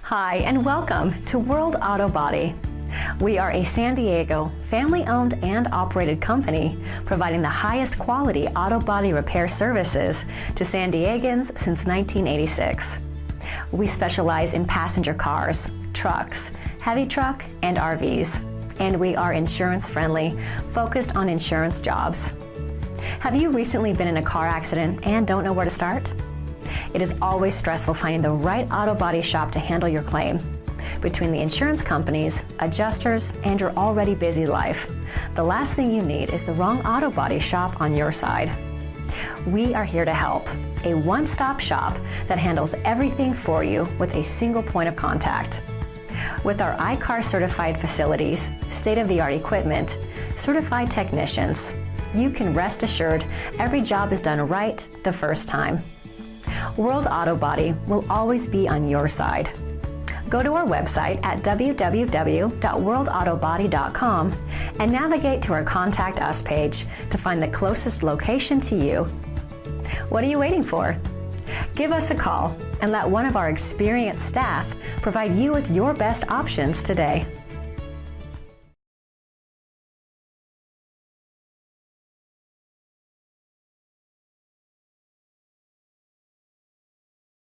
Hi, and welcome to World Auto Body. We are a San Diego family-owned and operated company providing the highest quality auto body repair services to San Diegans since 1986. We specialize in passenger cars, trucks, heavy truck, and RVs. And we are insurance-friendly, focused on insurance jobs. Have you recently been in a car accident and don't know where to start? It is always stressful finding the right auto body shop to handle your claim. Between the insurance companies, adjusters, and your already busy life, the last thing you need is the wrong auto body shop on your side. We are here to help, a one-stop shop that handles everything for you with a single point of contact. With our iCar certified facilities, state-of-the-art equipment, certified technicians, you can rest assured every job is done right the first time. World Auto Body will always be on your side. Go to our website at www.worldautobody.com and navigate to our Contact Us page to find the closest location to you. What are you waiting for? Give us a call and let one of our experienced staff provide you with your best options today.